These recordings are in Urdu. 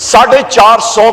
450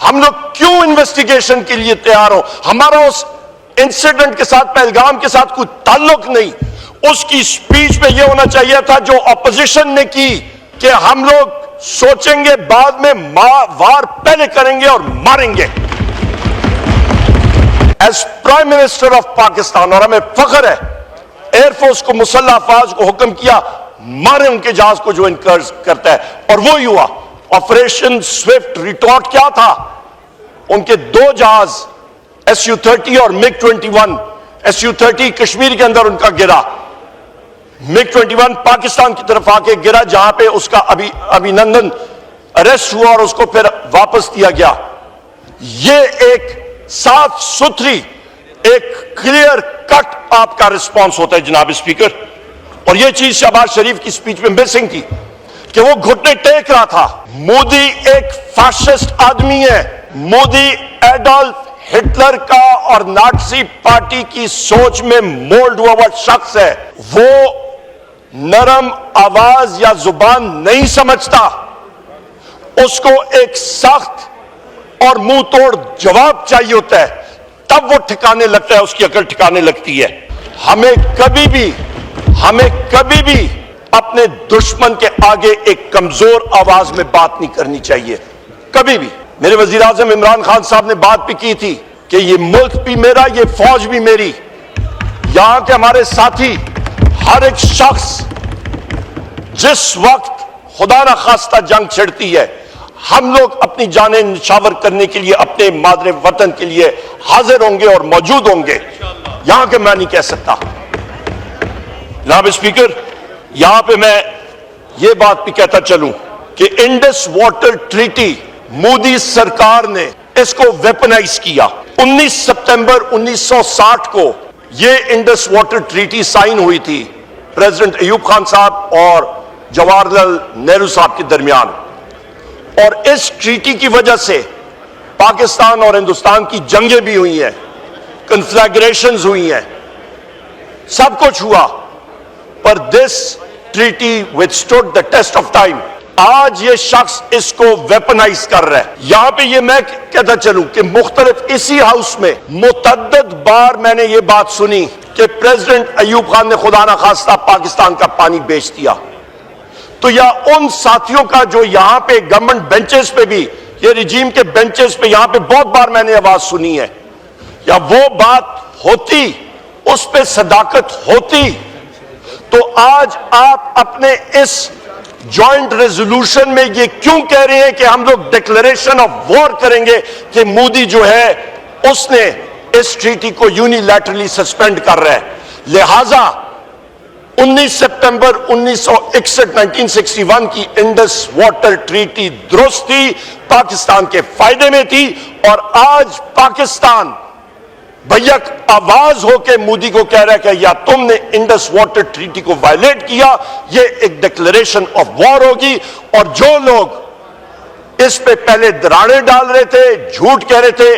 ہم لوگ کیوں انویسٹیگیشن کے لیے تیار ہو؟ ہمارا اس انسیڈنٹ کے ساتھ، پہلگام کے ساتھ کوئی تعلق نہیں. اس کی سپیچ میں یہ ہونا چاہیے تھا جو اپوزیشن نے کی کہ ہم لوگ سوچیں گے بعد میں، وار پہلے کریں گے اور ماریں گے. As prime minister of Pakistan, اور ہمیں فخر ہے، ایئر فورس کو، مسلح افواج کو حکم کیا مارے ان کے جہاز کو جو انکرز کرتا ہے، اور وہی ہوا. آپریشن سوئفٹ ریٹارٹ کیا تھا؟ ان کے 2 جہاز SU-30 اور MiG-21. SU-30 کشمیر کے اندر ان کا گرا، MiG-21 پاکستان کی طرف آ کے گرا، جہاں پہ اس کا ابھینندن اریسٹ ہوا اور اس کو پھر واپس دیا گیا. یہ ایک صاف ستھری، ایک کلیئر کٹ آپ کا رسپانس ہوتا ہے جناب اسپیکر. اور یہ چیز شہباز شریف کی سپیچ میں مسنگ تھی کہ وہ گھٹنے ٹیک رہا تھا. مودی ایک فاشسٹ آدمی ہے. مودی ایڈولف ہٹلر کا اور نازی پارٹی کی سوچ میں مولڈ ہوا شخص ہے. وہ نرم آواز یا زبان نہیں سمجھتا، اس کو ایک سخت اور منہ توڑ جواب چاہیے ہوتا ہے، تب وہ ٹھکانے لگتا ہے، اس کی عقل ٹھکانے لگتی ہے. ہمیں کبھی بھی اپنے دشمن کے آگے ایک کمزور آواز میں بات نہیں کرنی چاہیے، کبھی بھی. میرے وزیر اعظم عمران خان صاحب نے بات بھی کی تھی کہ یہ ملک بھی میرا، یہ فوج بھی میری. یہاں کے ہمارے ساتھی، ہر ایک شخص جس وقت خدا نہ خواستہ جنگ چھڑتی ہے، ہم لوگ اپنی جانیں نچھاور کرنے کے لیے اپنے مادر وطن کے لیے حاضر ہوں گے اور موجود ہوں گے. یہاں کے میں نہیں کہہ سکتا. جناب اسپیکر، یہاں پہ میں یہ بات بھی کہتا چلوں کہ انڈس واٹر ٹریٹی مودی سرکار نے اس کو ویپنائز کیا. 19 ستمبر 1960 کو یہ انڈس واٹر ٹریٹی سائن ہوئی تھی پریزیڈنٹ ایوب خان صاحب اور جواہر لال نہرو صاحب کے درمیان. اور اس ٹریٹی کی وجہ سے پاکستان اور ہندوستان کی جنگیں بھی ہوئی ہیں، کنفلیگریشنز ہوئی ہیں، سب کچھ ہوا، پر this treaty withstood the test of time. آج یہ شخص اس کو ویپنائز کر رہا ہے. یہاں پہ یہ میں کہتا چلوں کہ مختلف اسی ہاؤس میں متعدد بار میں نے یہ بات سنی کہ پریزیڈنٹ ایوب خان نے خدا نہ خواستہ پاکستان کا پانی بیچ دیا. تو یا ان ساتھیوں کا جو یہاں پہ گورنمنٹ بینچز پہ بھی، یہ رجیم کے بینچز پہ یہاں پہ بہت بار میں نے آواز سنی ہے، یا وہ بات ہوتی، اس پہ صداقت ہوتی، تو آج آپ اپنے اس جوائنٹ ریزولوشن میں یہ کیوں کہہ رہے ہیں کہ ہم لوگ ڈکلیریشن آف وار کریں گے کہ مودی جو ہے اس نے اس ٹریٹی کو یونیلیٹرلی سسپینڈ کر رہا ہے. لہذا 19 سپتمبر 1961 کی انڈس واٹر ٹریٹی درست تھی، پاکستان کے فائدے میں تھی. اور آج پاکستان بیک آواز ہو کے مودی کو کہہ رہا ہے کہ یا تم نے انڈس واٹر ٹریٹی کو وائلیٹ کیا، یہ ایک ڈکلیریشن آف وار ہوگی. اور جو لوگ اس پہ پہلے دراڑیں ڈال رہے تھے، جھوٹ کہہ رہے تھے،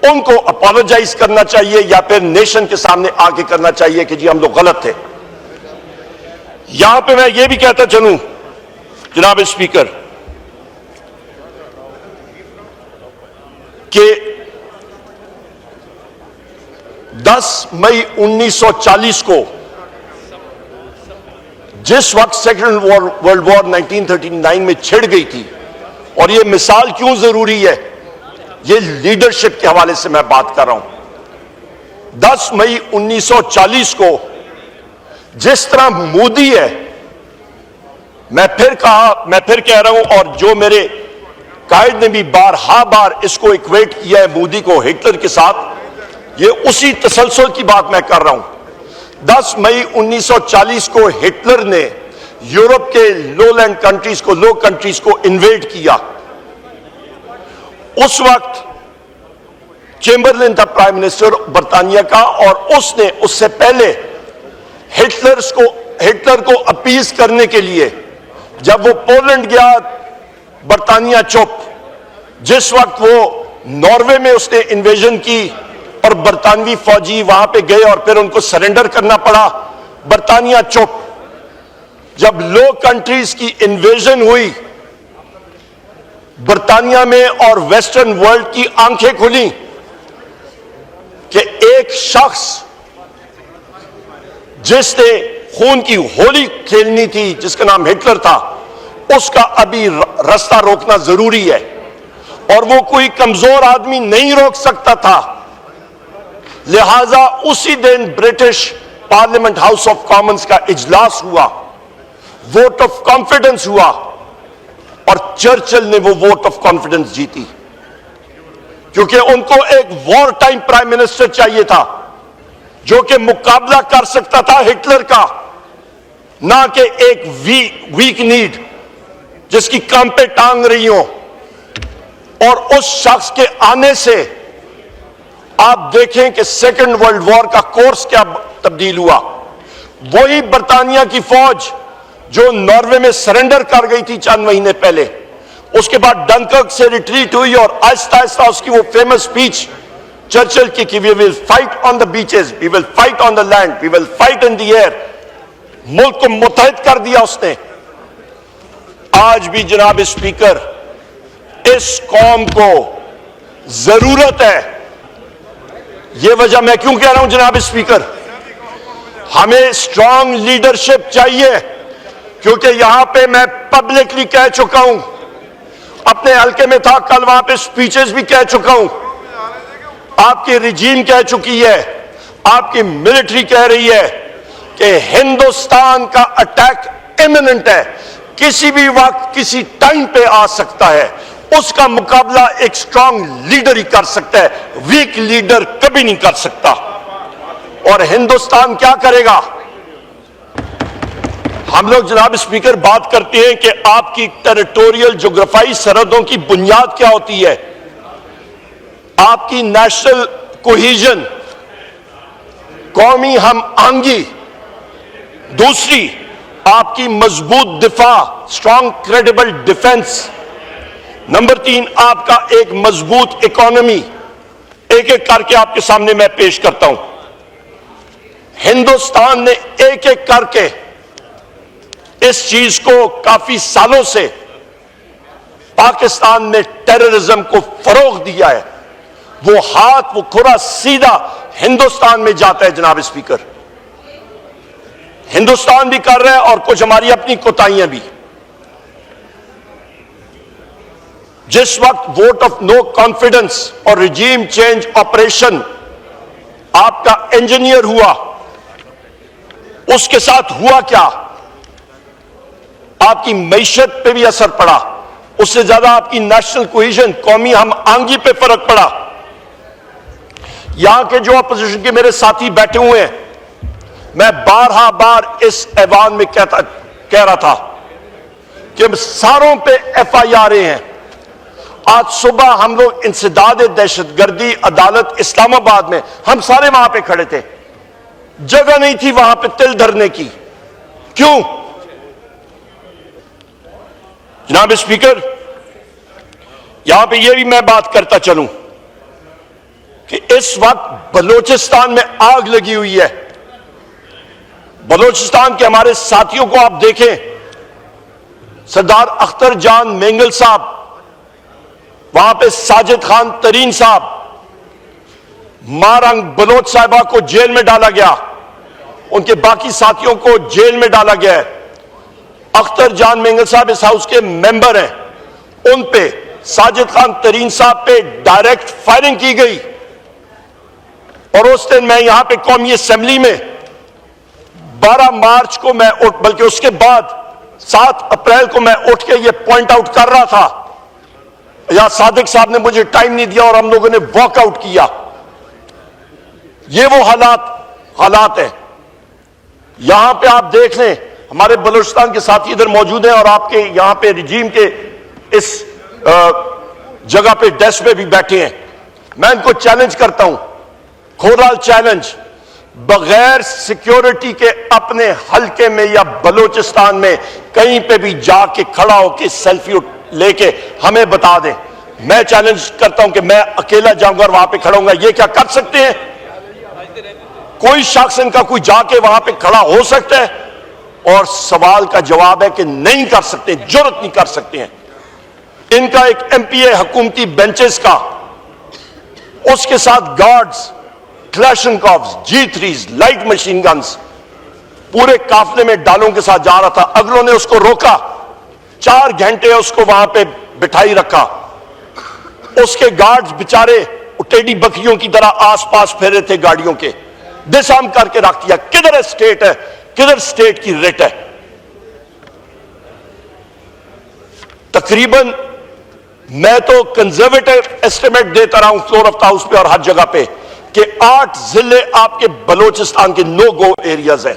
ان کو اپالوجائز کرنا چاہیے یا پھر نیشن کے سامنے آ کے کرنا چاہیے کہ جی ہم لوگ غلط تھے. یہاں پہ میں یہ بھی کہتا چلوں جناب اسپیکر کہ 10 مئی 1940 کو جس وقت سیکنڈ ورلڈ وار 1939 میں چھڑ گئی تھی، اور یہ مثال کیوں ضروری ہے، یہ لیڈرشپ کے حوالے سے میں بات کر رہا ہوں. 10 مئی 1940 کو جس طرح مودی ہے، میں پھر کہہ رہا ہوں، اور جو میرے قائد نے بھی بار اس کو ایکویٹ کیا ہے مودی کو ہٹلر کے ساتھ، یہ اسی تسلسل کی بات میں کر رہا ہوں. 10 مئی 1940 کو ہٹلر نے یورپ کے لو کنٹریز کو انویڈ کیا. اس وقت چیمبرلین تھا پرائم منسٹر برطانیہ کا، اور اس نے اس سے پہلے ہٹلر کو اپیز کرنے کے لیے جب وہ پولینڈ گیا، برطانیہ چپ. جس وقت وہ ناروے میں اس نے انویژن کی اور برطانوی فوجی وہاں پہ گئے اور پھر ان کو سرنڈر کرنا پڑا، برطانیہ چپ. جب لو کنٹریز کی انویژن ہوئی برطانیہ میں اور ویسٹرن ورلڈ کی آنکھیں کھلی کہ ایک شخص جس نے خون کی ہولی کھیلنی تھی، جس کا نام ہٹلر تھا، اس کا ابھی رستہ روکنا ضروری ہے، اور وہ کوئی کمزور آدمی نہیں روک سکتا تھا۔ لہذا اسی دن British Parliament House of Commons کا اجلاس ہوا، ووٹ آف کانفیڈنس ہوا، اور چرچل نے وہ ووٹ آف کانفیڈنس جیتی، کیونکہ ان کو ایک وار ٹائم پرائم منسٹر چاہیے تھا جو کہ مقابلہ کر سکتا تھا ہٹلر کا، نہ کہ ایک ویک نیڈ جس کی کام پہ ٹانگ رہی ہو۔ اور اس شخص کے آنے سے آپ دیکھیں کہ سیکنڈ ورلڈ وار کا کورس کیا تبدیل ہوا۔ وہی برطانیہ کی فوج جو ناروے میں سرنڈر کر گئی تھی چند مہینے پہلے، اس کے بعد ڈنکرک سے ریٹریٹ ہوئی، اور آہستہ آہستہ اس کی وہ فیمس اسپیچ چرچل کی کہ we will fight on the beaches, we will fight on the land, we will fight in the air, ملک کو متحد کر دیا اس نے۔ آج بھی جناب اسپیکر اس قوم کو ضرورت ہے، یہ وجہ میں کیوں کہہ رہا ہوں جناب اسپیکر، ہمیں اسٹرانگ لیڈرشپ چاہیے، کیونکہ یہاں پہ میں پبلکلی کہہ چکا ہوں، اپنے حلقے میں تھا کل، وہاں پہ سپیچز بھی کہہ چکا ہوں، آپ کی رجیم کہہ چکی ہے، آپ کی ملٹری کہہ رہی ہے کہ ہندوستان کا اٹیک ایمننٹ ہے، کسی بھی وقت کسی ٹائم پہ آ سکتا ہے، اس کا مقابلہ ایک سٹرانگ لیڈر ہی کر سکتا ہے، ویک لیڈر کبھی نہیں کر سکتا۔ اور ہندوستان کیا کرے گا؟ ہم لوگ جناب اسپیکر بات کرتے ہیں کہ آپ کی ٹیریٹوریل جغرافائی سرحدوں کی بنیاد کیا ہوتی ہے، آپ کی نیشنل کوہیژن، قومی ہم آہنگی، دوسری آپ کی مضبوط دفاع، اسٹرانگ کریڈیبل ڈیفنس، نمبر 3 آپ کا ایک مضبوط اکانومی۔ ایک ایک کر کے آپ کے سامنے میں پیش کرتا ہوں۔ ہندوستان نے ایک ایک کر کے اس چیز کو کافی سالوں سے پاکستان میں ٹیررزم کو فروغ دیا ہے، وہ ہاتھ، وہ کھرا سیدھا ہندوستان میں جاتا ہے جناب اسپیکر۔ ہندوستان بھی کر رہا ہے اور کچھ ہماری اپنی کوتاہیاں بھی۔ جس وقت ووٹ آف نو کانفیڈنس اور ریجیم چینج آپریشن آپ کا انجینئر ہوا، اس کے ساتھ ہوا کیا؟ آپ کی معیشت پہ بھی اثر پڑا، اس سے زیادہ آپ کی نیشنل کوہیژن، قومی ہم آہنگی پہ فرق پڑا۔ یہاں کے جو اپوزیشن کے میرے ساتھی بیٹھے ہوئے ہیں، میں بارہا بار اس ایوان میں کہہ رہا تھا کہ ساروں پہ ایف آئی آریں ہیں۔ آج صبح ہم لوگ انسداد دہشت گردی عدالت اسلام آباد میں، ہم سارے وہاں پہ کھڑے تھے، جگہ نہیں تھی وہاں پہ تل دھرنے کی۔ کیوں؟ جناب اسپیکر، یہاں پہ یہ بھی میں بات کرتا چلوں کہ اس وقت بلوچستان میں آگ لگی ہوئی ہے۔ بلوچستان کے ہمارے ساتھیوں کو آپ دیکھیں، سردار اختر جان مینگل صاحب، وہاں پہ ساجد خان ترین صاحب، مارنگ بلوچ صاحبہ کو جیل میں ڈالا گیا، ان کے باقی ساتھیوں کو جیل میں ڈالا گیا ہے۔ اختر جان مینگل صاحب اس ہاؤس کے ممبر ہیں، ان پہ ساجد خان ترین صاحب پہ ڈائریکٹ فائرنگ کی گئی، اور اس دن میں یہاں پہ قومی اسمبلی میں 12 مارچ کو میں بلکہ اس کے بعد 7 اپریل کو میں اٹھ کے یہ پوائنٹ آؤٹ کر رہا تھا، یا صادق صاحب نے مجھے ٹائم نہیں دیا اور ہم لوگوں نے واک آؤٹ کیا۔ یہ وہ حالات ہیں۔ یہاں پہ آپ دیکھ لیں، ہمارے بلوچستان کے ساتھی ادھر موجود ہیں، اور آپ کے یہاں پہ رجیم کے اس جگہ پہ ڈیسک پہ بھی بیٹھے ہیں۔ میں ان کو چیلنج کرتا ہوں، کھورال چیلنج، بغیر سیکیورٹی کے اپنے حلقے میں یا بلوچستان میں کہیں پہ بھی جا کے کھڑا ہو کے سیلفی لے کے ہمیں بتا دیں۔ میں چیلنج کرتا ہوں کہ میں اکیلا جاؤں گا اور وہاں پہ کھڑا ہوں گا، یہ کیا کر سکتے ہیں؟ کوئی شخص ان کا کوئی جا کے وہاں پہ کھڑا ہو سکتا ہے؟ اور سوال کا جواب ہے کہ نہیں کر سکتے، جرات نہیں کر سکتے ہیں۔ ان کا ایک ایم پی اے حکومتی بینچز کا، اس کے ساتھ guards, Kalashnikovs, G3s، light machine guns, پورے قافلے میں ڈالوں کے ساتھ جا رہا تھا. اگلوں نے اس کو روکا، 4 گھنٹے اس کو وہاں پہ بٹھائی رکھا. اس کے گارڈز بیچارے ٹیڈی بکریوں کی طرح آس پاس پھیرے تھے گاڑیوں کے، ڈسارم کر کے رکھ دیا. کدھر اسٹیٹ ہے، کدھر اسٹیٹ کی ریٹ ہے؟ تقریباً میں تو کنزرویٹو ایسٹیمیٹ دیتا رہا ہوں فلور آف دا ہاؤس پہ اور ہر جگہ پہ کہ 8 ضلع آپ کے بلوچستان کے نو گو ایریاز ہیں،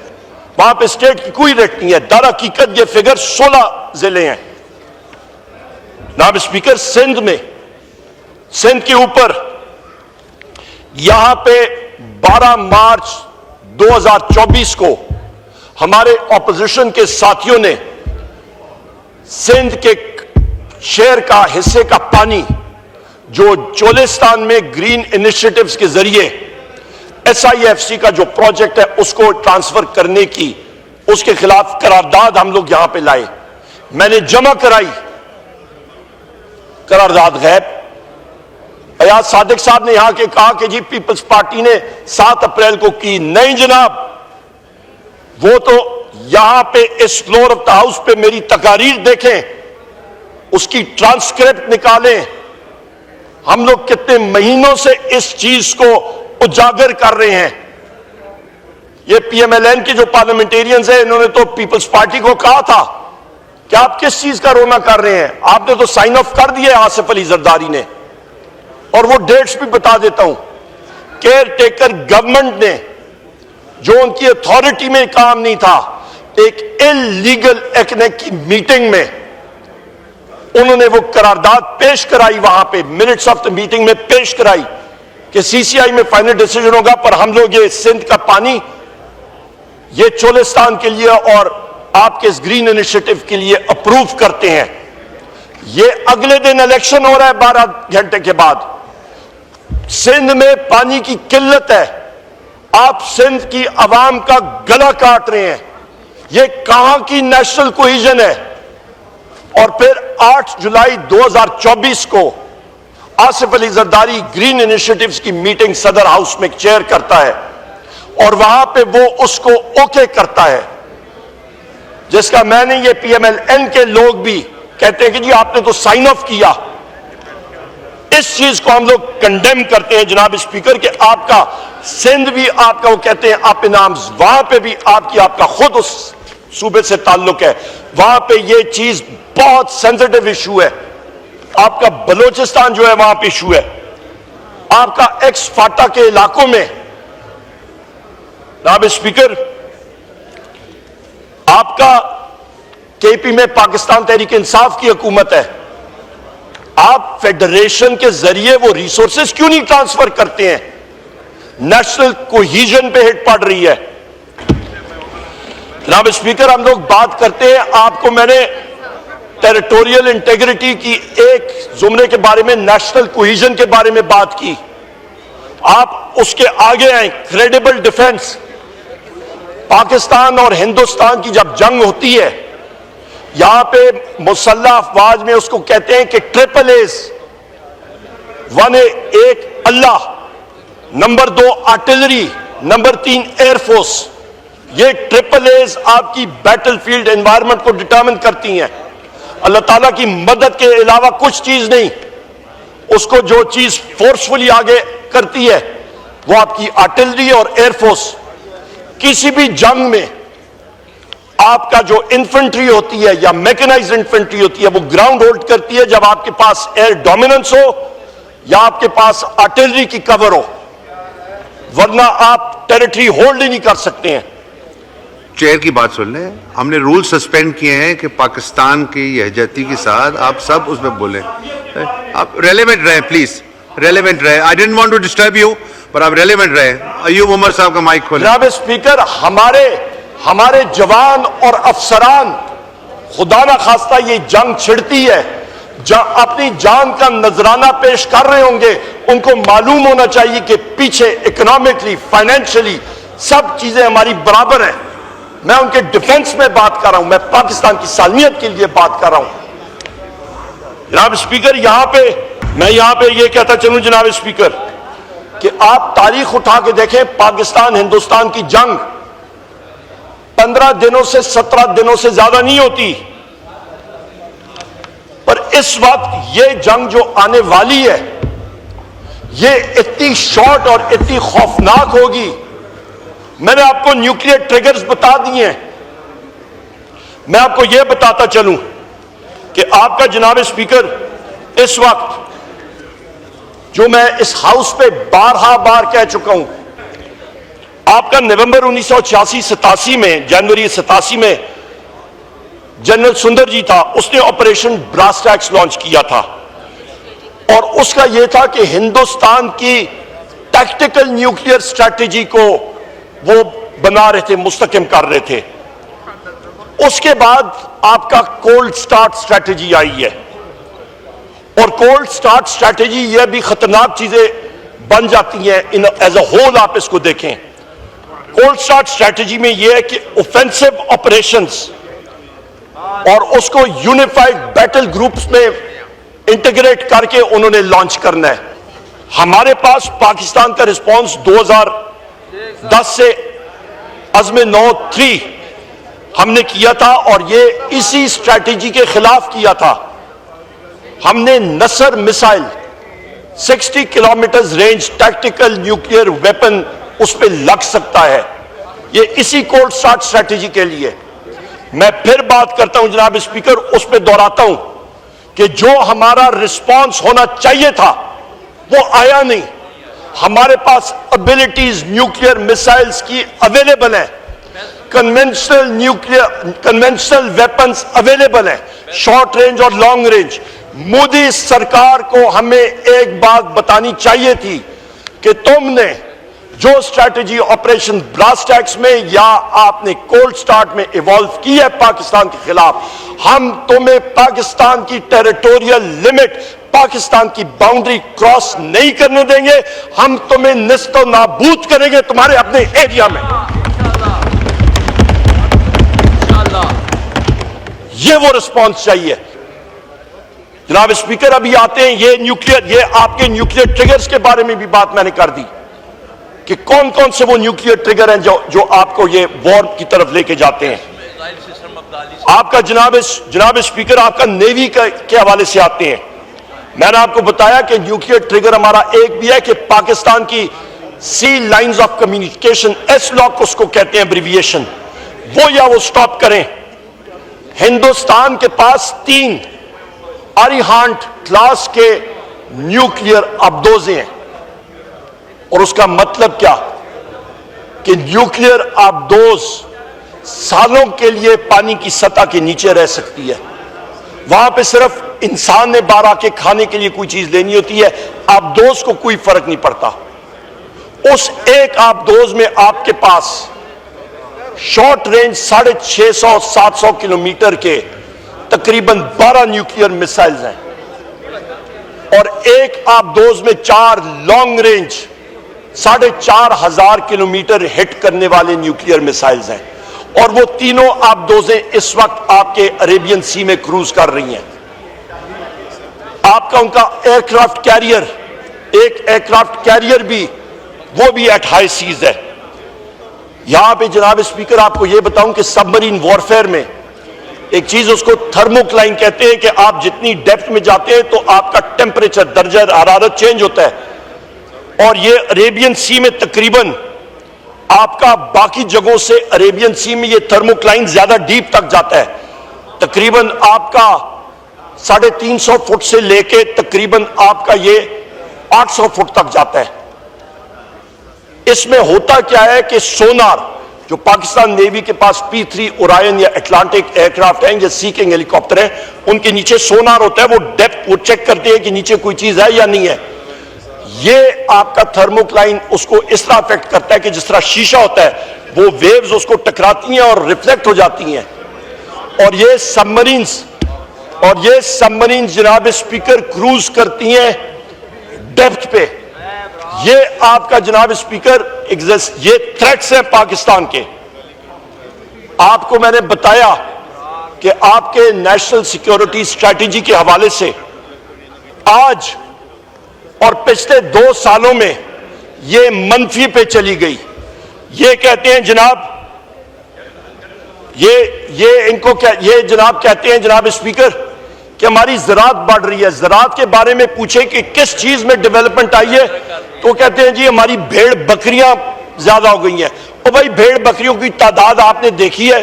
وہاں پہ اسٹیٹ کی کوئی ریٹ نہیں ہے. در حقیقت یہ فگر 16 ضلع ہیں. جناب اسپیکر، سندھ کے اوپر یہاں پہ 12 مارچ 2024 کو ہمارے اپوزیشن کے ساتھیوں نے سندھ کے شہر کا حصے کا پانی جو چولستان میں گرین انیشیٹیوز کے ذریعے SIFC کا جو پروجیکٹ ہے اس کو ٹرانسفر کرنے کی، اس کے خلاف قرارداد ہم لوگ یہاں پہ لائے. میں نے جمع کرائی قرارداد غیب. ایاز صادق صاحب نے یہاں کے کہا کہ جی پیپلز پارٹی نے 7 اپریل کو کی. نہیں جناب، وہ تو یہاں پہ اس فلور آف دا ہاؤس پہ میری تقاریر دیکھیں، اس کی ٹرانسکرپٹ نکالیں. ہم لوگ کتنے مہینوں سے اس چیز کو اجاگر کر رہے ہیں. یہ PMLN کے جو پارلیمنٹیرینز ہیں، انہوں نے تو پیپلز پارٹی کو کہا تھا کہ آپ کس چیز کا رونا کر رہے ہیں. آپ نے تو سائن آف کر دیا آصف علی زرداری نے. اور وہ ڈیٹس بھی بتا دیتا ہوں. کیئر ٹیکر گورنمنٹ نے جو ان کی اتھارٹی میں کام نہیں تھا، ایک انلیگل ایکنیک کی میٹنگ میں انہوں نے وہ قرارداد پیش کرائی، وہاں پہ منٹس آف دا میٹنگ میں پیش کرائی کہ CCI میں فائنل ڈیسیجن ہوگا، پر ہم لوگ یہ سندھ کا پانی یہ چولستان کے لیے اور آپ کے اس گرین انیشیٹو کے لیے اپروو کرتے ہیں. یہ اگلے دن الیکشن ہو رہا ہے 12 گھنٹے کے بعد. سندھ میں پانی کی قلت ہے، آپ سندھ کی عوام کا گلا کاٹ رہے ہیں. یہ کہاں کی نیشنل کوہیژن ہے؟ اور پھر 8 جولائی 2024 کو آصف علی زرداری گرین انیشیٹیوز کی میٹنگ صدر ہاؤس میں چیئر کرتا ہے اور وہاں پہ وہ اس کو اوکے کرتا ہے، جس کا میں نے یہ PMLN کے لوگ بھی کہتے ہیں کہ جی آپ نے تو سائن آف کیا. اس چیز کو ہم لوگ کنڈیم کرتے ہیں جناب اسپیکر کہ آپ کا سندھ بھی آپ کا وہ کہتے ہیں آپ انعامز، وہاں پہ بھی آپ کا خود اس صوبے سے تعلق ہے، وہاں پہ یہ چیز بہت سینسٹیو ایشو ہے. آپ کا بلوچستان جو ہے وہاں پہ ایشو ہے. آپ کا ایکس فاٹا کے علاقوں میں جناب اسپیکر، آپ کا KP میں پاکستان تحریک انصاف کی حکومت ہے، آپ فیڈریشن کے ذریعے وہ ریسورسز کیوں نہیں ٹرانسفر کرتے ہیں؟ نیشنل کوہیژن پہ ہٹ پڑ رہی ہے. جناب اسپیکر، ہم لوگ بات کرتے ہیں، آپ کو میں نے ٹیریٹوریل انٹیگریٹی کی ایک زمرے کے بارے میں، نیشنل کوہیژن کے بارے میں بات کی. آپ اس کے آگے آئیں، کریڈیبل ڈیفنس. پاکستان اور ہندوستان کی جب جنگ ہوتی ہے، یہاں پہ مسلح افواج میں اس کو کہتے ہیں کہ ٹریپل ایز. 1 ایک اللہ، number 2 artillery, number 3 air force. یہ ٹریپل ایز آپ کی بیٹل فیلڈ انوائرمنٹ کو ڈٹرمن کرتی ہیں. اللہ تعالیٰ کی مدد کے علاوہ کچھ چیز نہیں. اس کو جو چیز فورسفلی آگے کرتی ہے وہ آپ کی آرٹلری اور ایئر فورس. کسی بھی جنگ میں آپ کا جو انفنٹری ہوتی ہے یا میکنائزڈ انفنٹری ہوتی ہے وہ گراؤنڈ ہولڈ کرتی ہے جب آپ کے پاس ایئر ڈومیننس ہو یا آپ کے پاس آرٹلری کی کور ہو، ورنہ آپ ٹیریٹری ہولڈ ہی نہیں کر سکتے ہیں. چیئر کی بات سن لیں. ہم نے رول سسپینڈ کیے ہیں کہ پاکستان کی یہجتی کے ساتھ آپ سب اس میں بولیں. آپ ریلیونٹ رہیں پلیز، ریلیونٹ رہیں. I don't want to disturb you پر آپ ریلیونٹ رہیں. ایوب عمر صاحب کا مائک کھولیں. جناب اسپیکر، ہمارے جوان اور افسران خدا نہ خواستہ یہ جنگ چھڑتی ہے، اپنی جان کا نذرانہ پیش کر رہے ہوں گے. ان کو معلوم ہونا چاہیے کہ پیچھے اکنامکلی، فائنینشلی سب چیزیں ہماری برابر ہیں. میں ان کے ڈیفنس میں بات کر رہا ہوں، میں پاکستان کی سالمیت کے لیے بات کر رہا ہوں. جناب اسپیکر میں یہاں پہ یہ کہتا چلوں جناب اسپیکر کہ آپ تاریخ اٹھا کے دیکھیں، پاکستان ہندوستان کی جنگ 15 دنوں سے 17 دنوں سے زیادہ نہیں ہوتی، پر اس وقت یہ جنگ جو آنے والی ہے یہ اتنی شارٹ اور اتنی خوفناک ہوگی. میں نے آپ کو نیوکلیئر ٹریگرز بتا دیے ہیں. میں آپ کو یہ بتاتا چلوں کہ آپ کا جناب اسپیکر اس وقت جو میں اس ہاؤس پہ بار کہہ چکا ہوں، آپ کا نومبر 1986-87 میں، جنوری 87 میں جنرل سندر جی تھا، اس نے آپریشن براس ٹیکس لانچ کیا تھا، اور اس کا یہ تھا کہ ہندوستان کی ٹیکٹیکل نیوکلیئر اسٹریٹجی کو وہ بنا رہے تھے، مستحکم کر رہے تھے. اس کے بعد آپ کا کولڈ سٹارٹ اسٹریٹجی آئی ہے، اور کولڈ سٹارٹ اسٹریٹجی یہ بھی خطرناک چیزیں بن جاتی ہیں. ایز اے ہول آپ اس کو دیکھیں، کولڈ سٹارٹ اسٹریٹجی میں یہ ہے کہ اوفینسو آپریشنز اور اس کو یونیفائڈ بیٹل گروپس میں انٹیگریٹ کر کے انہوں نے لانچ کرنا ہے. ہمارے پاس پاکستان کا رسپانس 2010 سے عزم 9-3 ہم نے کیا تھا، اور یہ اسی اسٹریٹجی کے خلاف کیا تھا. ہم نے Nasr missile 60 kilometres range tactical nuclear weapon اس پہ لگ سکتا ہے، یہ اسی کولڈ سٹارٹ اسٹریٹجی کے لیے. میں پھر بات کرتا ہوں جناب اسپیکر، اس پہ دہراتا ہوں کہ جو ہمارا رسپانس ہونا چاہیے تھا وہ آیا نہیں. ہمارے پاس ابیلٹیز نیوکلیئر میسائلز کی اویلیبل ہیں، کنونشنل ویپنز اویلیبل ہیں، شارٹ رینج اور لانگ رینج. مودی سرکار کو ہمیں ایک بات بتانی چاہیے تھی کہ تم نے جو اسٹریٹجی آپریشن براس ٹیکس میں یا آپ نے کولڈ سٹارٹ میں ایوالو کی ہے پاکستان کے خلاف، ہم تمہیں پاکستان کی ٹیریٹوریل لمٹ، پاکستان کی باؤنڈری کراس نہیں کرنے دیں گے. ہم تمہیں نیست و نابود کریں گے تمہارے اپنے ایریا میں. یہ وہ رسپانس چاہیے. جناب اسپیکر ابھی آتے ہیں یہ آپ کے نیوکلیئر ٹریگرز کے بارے میں بھی بات میں نے کر دی کہ کون کون سے وہ نیوکلیئر ٹریگر ہیں جو آپ کو یہ وار کی طرف لے کے جاتے ہیں. آپ کا جناب اسپیکر آپ کا نیوی کے حوالے سے آتے ہیں. میں نے آپ کو بتایا کہ نیوکلیئر ٹریگر ہمارا ایک بھی ہے کہ پاکستان کی sea lines of communication, SLOC اس کو کہتے ہیں ایبریویشن، وہ سٹاپ کریں. ہندوستان کے پاس 3 اریہانٹ کلاس کے نیوکلیئر آبدوزیں ہیں، اور اس کا مطلب کیا کہ نیوکلیئر آبدوز سالوں کے لیے پانی کی سطح کے نیچے رہ سکتی ہے. وہاں پہ صرف انسان نے باہر آ کے کھانے کے لیے کوئی چیز لینی ہوتی ہے، آبدوز کو کوئی فرق نہیں پڑتا. اس ایک آبدوز میں آپ کے پاس شارٹ رینج 650-700 کلومیٹر کے تقریباً 12 نیوکلیئر میسائلز ہیں، اور ایک آبدوز میں 4 لانگ رینج 4,500 کلومیٹر ہٹ کرنے والے نیوکلیئر میسائلز ہیں، اور وہ تینوں آبدوزیں اس وقت آپ کے عربین سی میں کروز کر رہی ہیں. آپ کا ان کا ایئرکرافٹ کیریئر، ایک ایئرکرافٹ کیریئر بھی وہ بھی ایٹ ہائی سیز ہے. یہاں پہ جناب اسپیکر آپ کو یہ بتاؤں کہ سب مرین وارفیئر میں ایک چیز اس کو تھرموکلائن کہتے ہیں کہ آپ جتنی ڈیپتھ میں جاتے ہیں تو آپ کا ٹیمپریچر، درجہ حرارت چینج ہوتا ہے، اور یہ عربین سی میں تقریباً آپ کا باقی جگہوں سے عربین سی میں یہ تھرموکلائن زیادہ ڈیپ تک جاتا ہے، تقریباً آپ کا 350 فٹ سے لے کے تقریباً آپ کا یہ 800 فٹ تک جاتا ہے. اس میں ہوتا کیا ہے کہ سونار جو پاکستان نیوی کے پاس P3 اورائن یا اٹلانٹک ایئرکرافٹ ہیں یا سی کنگ ہیلی کاپٹر ہیں، ان کے نیچے سونار ہوتا ہے، وہ ڈیپتھ وہ چیک کرتے ہیں کہ نیچے کوئی چیز ہے یا نہیں ہے. یہ آپ کا تھرموکلائن اس کو اس طرح افیکٹ کرتا ہے کہ جس طرح شیشہ ہوتا ہے وہ ویوز اس کو ٹکراتی ہیں اور ریفلیکٹ ہو جاتی ہیں. اور یہ سبمرینز جناب اسپیکر کروز کرتی ہیں ڈیپتھ پہ. یہ آپ کا جناب اسپیکر یہ تھریٹس ہیں پاکستان کے. آپ کو میں نے بتایا کہ آپ کے نیشنل سیکیورٹی اسٹریٹجی کے حوالے سے آج اور پچھلے 2 سالوں میں یہ منفی پہ چلی گئی. یہ کہتے ہیں جناب یہ جناب کہتے ہیں جناب اسپیکر کہ ہماری زراعت بڑھ رہی ہے. زراعت کے بارے میں پوچھیں کہ کس چیز میں ڈیولپمنٹ آئی ہے تو کہتے ہیں جی ہماری بھیڑ بکریاں زیادہ ہو گئی ہیں. اور بھائی بھیڑ بکریوں کی تعداد آپ نے دیکھی ہے؟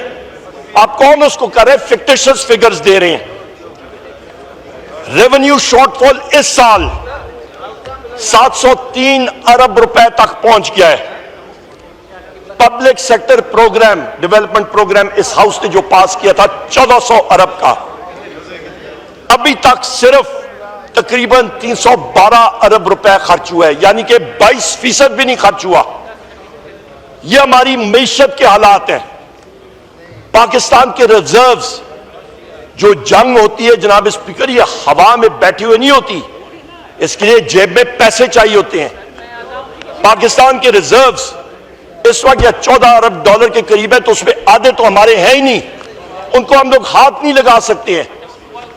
آپ کون اس کو کر رہے ہیں؟ فکٹیشس فگرز دے رہے ہیں. ریونیو شارٹ فال اس سال 703 ارب روپے تک پہنچ گیا ہے. Public sector programme development programme اس ہاؤس نے جو پاس کیا تھا 1400 ارب کا، ابھی تک صرف تقریباً 312 ارب روپے خرچ ہوا ہے، یعنی کہ 22% بھی نہیں خرچ ہوا. یہ ہماری معیشت کے حالات ہیں. پاکستان کے ریزروز جو جنگ ہوتی ہے جناب اسپیکر یہ ہوا میں بیٹھی ہوئی نہیں ہوتی، اس کے لیے جیب میں پیسے چاہیے ہوتے ہیں. پاکستان کے ریزروز اس وقت 14 ارب ڈالر کے قریب ہے، تو اس میں آدھے تو ہمارے ہیں ہی نہیں، ان کو ہم لوگ ہاتھ نہیں لگا سکتے ہیں.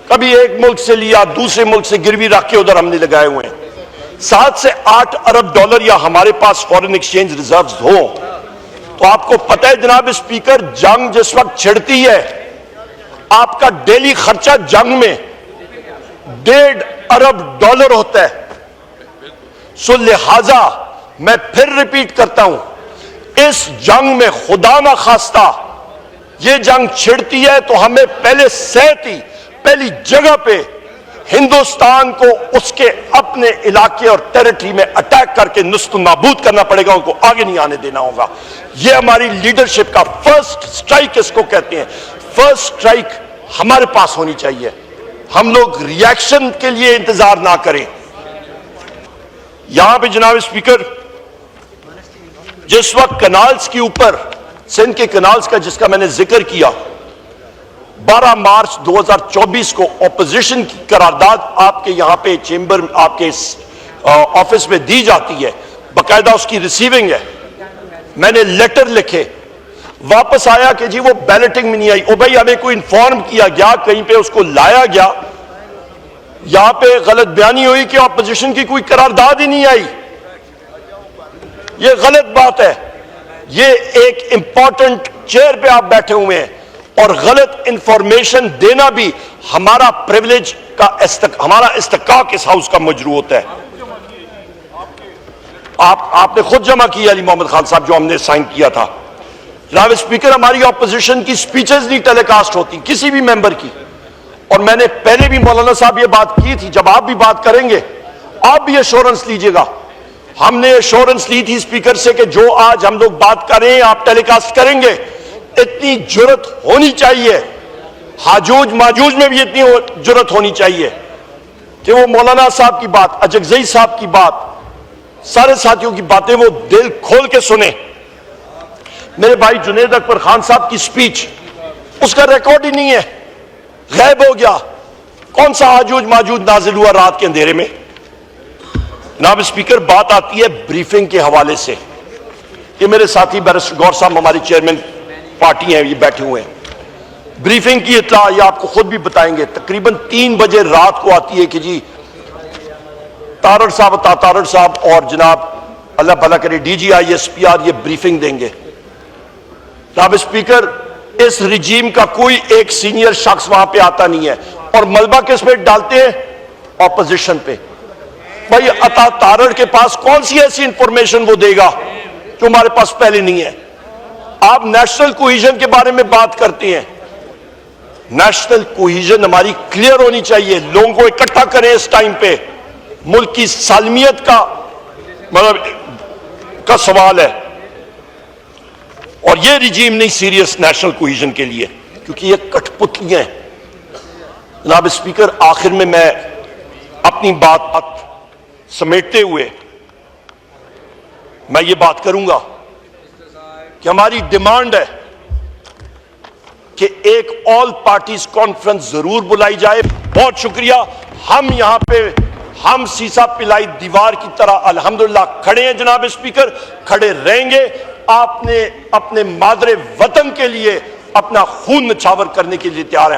کبھی ایک ملک سے لیا، دوسرے ملک سے گروی رکھ کے ادھر ہم نے لگائے ہوئے ہیں. 7 سے 8 ارب ڈالر یا ہمارے پاس فورن ایکسچینج ریزروز ہو تو آپ کو پتہ ہے جناب اسپیکر جنگ جس وقت چھڑتی ہے آپ کا ڈیلی خرچہ جنگ میں 1.5 ارب ڈالر ہوتا ہے. سو لہذا میں پھر ریپیٹ کرتا ہوں، اس جنگ میں خدا نہ خواستہ یہ جنگ چھڑتی ہے تو ہمیں پہلی جگہ پہ ہندوستان کو اس کے اپنے علاقے اور ٹیریٹری میں اٹیک کر کے نست و نابود کرنا پڑے گا، ان کو آگے نہیں آنے دینا ہوگا. یہ ہماری لیڈرشپ کا فرسٹ سٹرائک اس کو کہتے ہیں. فرسٹ سٹرائک ہمارے پاس ہونی چاہیے. ہم لوگ ریاکشن کے لیے انتظار نہ کریں. یہاں پہ جناب اسپیکر جس وقت کنالز کے اوپر سندھ کے کنالز کا جس کا میں نے ذکر کیا 12 مارچ 2024 کو اپوزیشن کی قرارداد آپ کے یہاں پہ چیمبر آپ کے آفس میں دی جاتی ہے، باقاعدہ اس کی ریسیونگ ہے. میں نے لیٹر لکھے، واپس آیا کہ جی وہ بیلٹنگ میں نہیں آئی. او بھائی ہمیں کوئی انفارم کیا گیا، کہیں پہ اس کو لایا گیا، یہاں پہ غلط بیانی ہوئی کہ اپوزیشن کی کوئی قرارداد ہی نہیں آئی. یہ غلط بات ہے. یہ ایک امپورٹنٹ چیئر پہ آپ بیٹھے ہوئے ہیں اور غلط انفارمیشن دینا بھی ہمارا پریولیج کا ہمارا استحقاق اس ہاؤس کا مجروح ہوتا ہے. آپ نے خود جمع کیا علی محمد خان صاحب جو ہم نے سائن کیا تھا. جناب اسپیکر ہماری اپوزیشن کی سپیچز نہیں ٹیلی کاسٹ ہوتی کسی بھی ممبر کی، اور میں نے پہلے بھی مولانا صاحب یہ بات کی تھی. جب آپ بھی بات کریں گے آپ بھی ایشورنس لیجئے گا. ہم نے ایشورنس لی تھی اسپیکر سے کہ جو آج ہم لوگ بات کر رہے ہیں آپ ٹیلی کاسٹ کریں گے. اتنی جرت ہونی چاہیے، حاجوج ماجوج میں بھی اتنی جرت ہونی چاہیے کہ وہ مولانا صاحب کی بات، اجگزئی صاحب کی بات، سارے ساتھیوں کی باتیں وہ دل کھول کے سنیں. میرے بھائی جنید اکبر خان صاحب کی سپیچ اس کا ریکارڈ ہی نہیں ہے، غائب ہو گیا. کون سا حاجوج ماجوج نازل ہوا رات کے اندھیرے میں؟ جناب اسپیکر بات آتی ہے بریفنگ کے حوالے سے. یہ میرے ساتھی بیرسٹر گور صاحب ہماری چیئرمین پارٹی ہیں، یہ بیٹھے ہوئے ہیں. بریفنگ کی اطلاع یہ آپ کو خود بھی بتائیں گے تقریباً 3 بجے رات کو آتی ہے کہ جی تارڑ صاحب اور جناب اللہ بھلا کرے D G I S P R یہ بریفنگ دیں گے. جناب اسپیکر اس رجیم کا کوئی ایک سینئر شخص وہاں پہ آتا نہیں ہے، اور ملبہ کس پہ ڈالتے ہیں؟ اپوزیشن پہ. بھائی عطا تارڑ کے پاس کون سی ایسی انفارمیشن وہ دے گا جو ہمارے پاس پہلے نہیں ہے؟ آپ نیشنل کوہیژن کے بارے میں بات کرتے ہیں. نیشنل کوہیژن ہماری کلیئر ہونی چاہیے. لوگوں کو اکٹھا کریں اس ٹائم پہ. ملک کی سالمیت کا سوال ہے، اور یہ رجیم نہیں سیریس نیشنل کوہیژن کے لیے، کیونکہ یہ کٹ پتلیاں ہیں. جناب اسپیکر آخر میں اپنی بات سمیٹتے ہوئے میں یہ بات کروں گا کہ ہماری ڈیمانڈ ہے کہ ایک آل پارٹیز کانفرنس ضرور بلائی جائے. بہت شکریہ. ہم یہاں پہ ہم سیسا پلائی دیوار کی طرح الحمدللہ کھڑے ہیں. جناب اسپیکر کھڑے رہیں گے. آپ نے اپنے مادر وطن کے لیے اپنا خون نچھاور کرنے کے لیے تیار ہیں.